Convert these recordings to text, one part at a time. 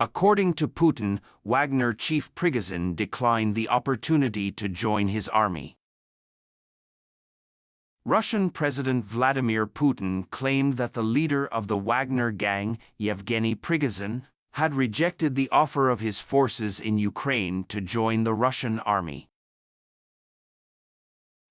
According to Putin, Wagner chief Prigozhin declined the opportunity to join his army. Russian President Vladimir Putin claimed that the leader of the Wagner gang, Yevgeny Prigozhin, had rejected the offer of his forces in Ukraine to join the Russian army.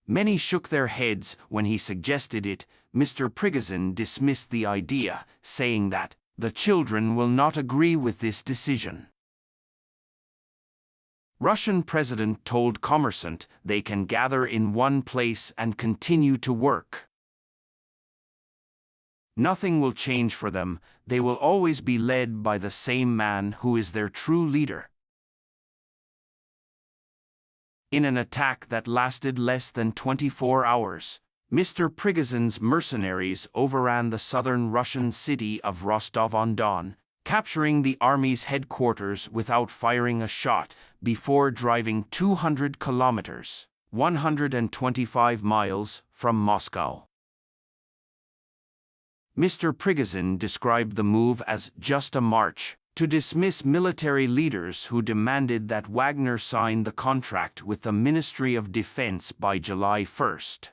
Many shook their heads when he suggested it. Mr. Prigozhin dismissed the idea, saying that the children will not agree with this decision. Russian president told Kommersant they can gather in one place and continue to work. Nothing will change for them, they will always be led by the same man who is their true leader. In an attack that lasted less than 24 hours, Mr. Prigozhin's mercenaries overran the southern Russian city of Rostov-on-Don, capturing the army's headquarters without firing a shot before driving 200 kilometers, 125 miles, from Moscow. Mr. Prigozhin described the move as just a march to dismiss military leaders who demanded that Wagner sign the contract with the Ministry of Defense by July 1st.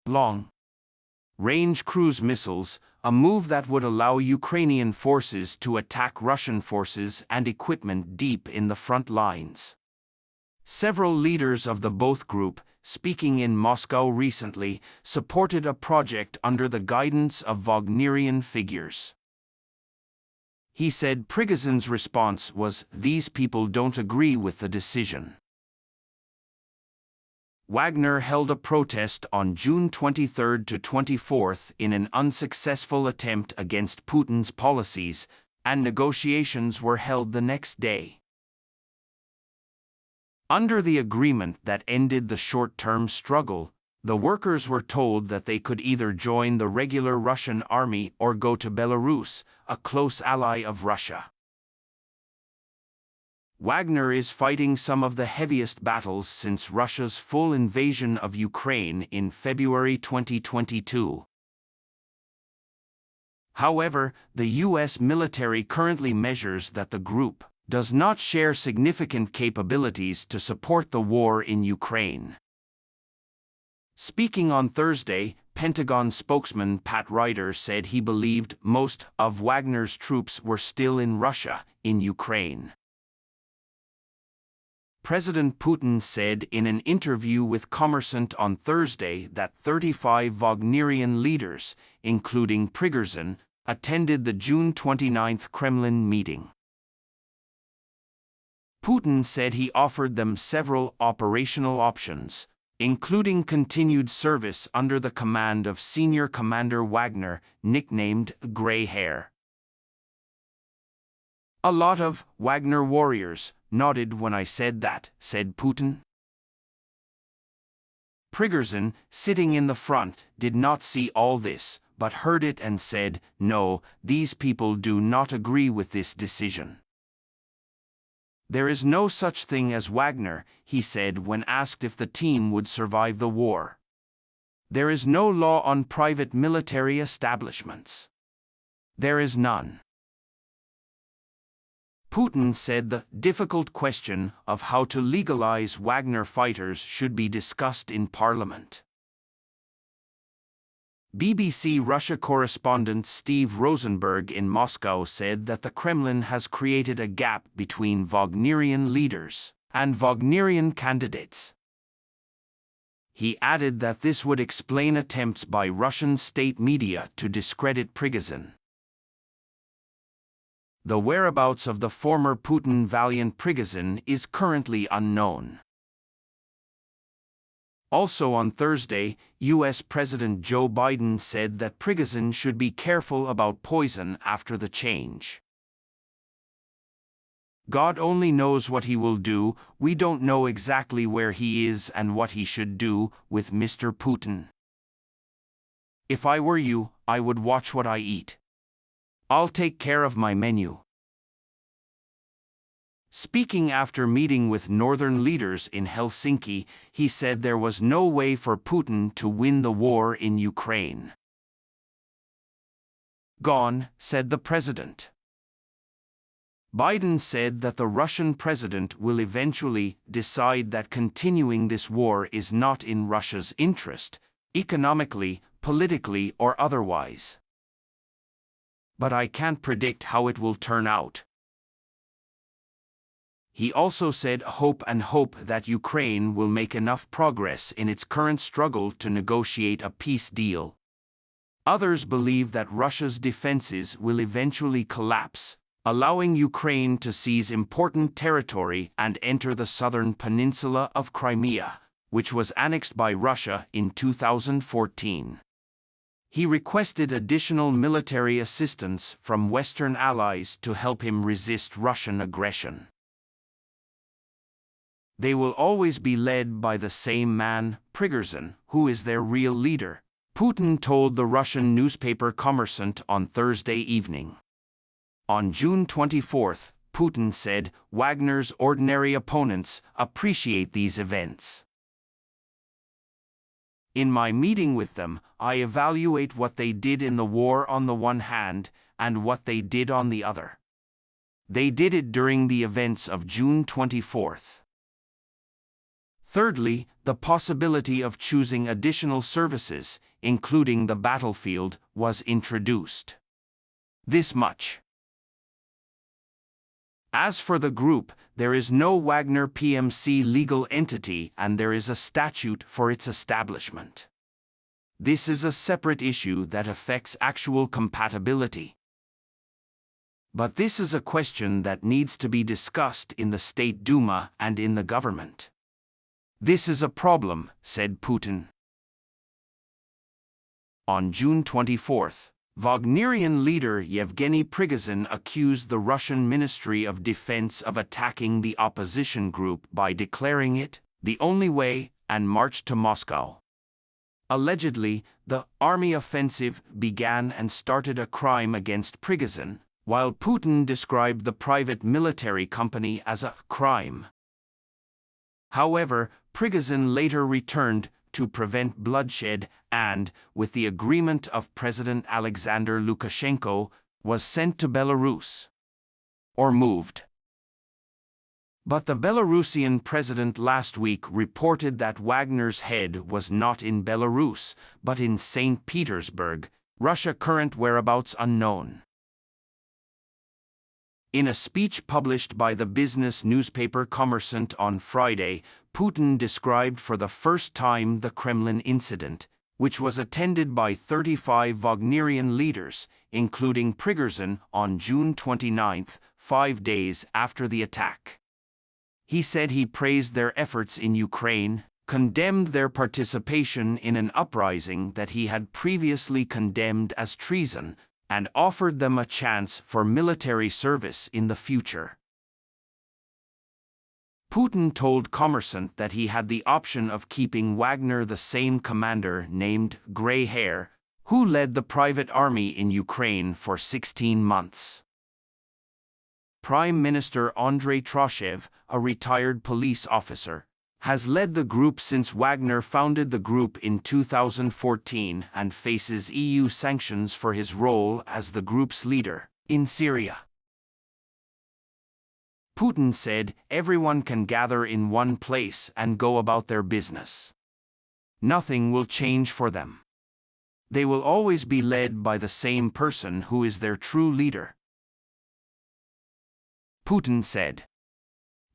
Long-range cruise missiles, a move that would allow Ukrainian forces to attack Russian forces and equipment deep in the front lines. Several leaders of the both group, speaking in Moscow recently, supported a project under the guidance of Wagnerian figures. He said Prigozhin's response was, "These people don't agree with the decision." Wagner held a protest on June 23 to 24 in an unsuccessful attempt against Putin's policies, and negotiations were held the next day. Under the agreement that ended the short-term struggle, the workers were told that they could either join the regular Russian army or go to Belarus, a close ally of Russia. Wagner is fighting some of the heaviest battles since Russia's full invasion of Ukraine in February 2022. However, the U.S. military currently measures that the group does not share significant capabilities to support the war in Ukraine. Speaking on Thursday, Pentagon spokesman Pat Ryder said he believed most of Wagner's troops were still in Russia, in Ukraine. President Putin said in an interview with Kommersant on Thursday that 35 Wagnerian leaders, including Prigozhin, attended the June 29 Kremlin meeting. Putin said he offered them several operational options, including continued service under the command of Senior Commander Wagner, nicknamed Grey Hair. "A lot of Wagner warriors nodded when I said that," said Putin. Prigozhin, sitting in the front, did not see all this, but heard it and said, "No, these people do not agree with this decision." "There is no such thing as Wagner," he said when asked if the team would survive the war. "There is no law on private military establishments. There is none." Putin said the difficult question of how to legalize Wagner fighters should be discussed in Parliament. BBC Russia correspondent Steve Rosenberg in Moscow said that the Kremlin has created a gap between Wagnerian leaders and Wagnerian candidates. He added that this would explain attempts by Russian state media to discredit Prigozhin. The whereabouts of the former Putin valiant Prigozhin is currently unknown. Also on Thursday, U.S. President Joe Biden said that Prigozhin should be careful about poison after the change. "God only knows what he will do, we don't know exactly where he is and what he should do with Mr. Putin. If I were you, I would watch what I eat. I'll take care of my menu." Speaking after meeting with northern leaders in Helsinki, he said there was no way for Putin to win the war in Ukraine. "Gone," said the president. Biden said that the Russian president will eventually decide that continuing this war is not in Russia's interest, economically, politically, or otherwise. But I can't predict how it will turn out. He also said hope that Ukraine will make enough progress in its current struggle to negotiate a peace deal. Others believe that Russia's defenses will eventually collapse, allowing Ukraine to seize important territory and enter the southern peninsula of Crimea, which was annexed by Russia in 2014. He requested additional military assistance from Western allies to help him resist Russian aggression. They will always be led by the same man, Prigozhin, who is their real leader, Putin told the Russian newspaper Kommersant on Thursday evening. On June 24, Putin said Wagner's ordinary opponents appreciate these events. In my meeting with them, I evaluate what they did in the war on the one hand and what they did on the other. They did it during the events of June 24. Thirdly, the possibility of choosing additional services, including the battlefield, was introduced. This much. As for the group, there is no Wagner PMC legal entity and there is a statute for its establishment. This is a separate issue that affects actual compatibility. But this is a question that needs to be discussed in the State Duma and in the government. This is a problem, said Putin. On June 24, Wagnerian leader Yevgeny Prigozhin accused the Russian Ministry of Defense of attacking the opposition group by declaring it the only way and marched to Moscow. Allegedly, the army offensive began and started a crime against Prigozhin, while Putin described the private military company as a crime. However, Prigozhin later returned to prevent bloodshed and, with the agreement of President Alexander Lukashenko, was sent to Belarus. Or moved. But the Belarusian president last week reported that Wagner's head was not in Belarus, but in St. Petersburg, Russia, current whereabouts unknown. In a speech published by the business newspaper Kommersant on Friday, Putin described for the first time the Kremlin incident, which was attended by 35 Wagnerian leaders, including Prigozhin, on June 29, 5 days after the attack. He said he praised their efforts in Ukraine, condemned their participation in an uprising that he had previously condemned as treason, and offered them a chance for military service in the future. Putin told Kommersant that he had the option of keeping Wagner, the same commander named Grey Hair, who led the private army in Ukraine for 16 months. Prime Minister Andrei Troshev, a retired police officer, has led the group since Wagner founded the group in 2014 and faces EU sanctions for his role as the group's leader in Syria. Putin said, "Everyone can gather in one place and go about their business. Nothing will change for them. They will always be led by the same person who is their true leader." Putin said.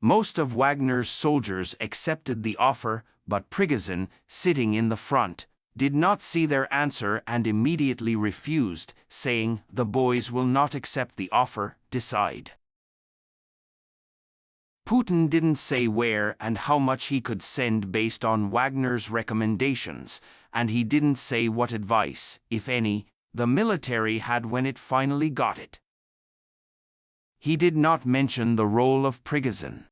Most of Wagner's soldiers accepted the offer, but Prigozhin, sitting in the front, did not see their answer and immediately refused, saying, "The boys will not accept the offer, decide." Putin didn't say where and how much he could send based on Wagner's recommendations, and he didn't say what advice, if any, the military had when it finally got it. He did not mention the role of Prigozhin.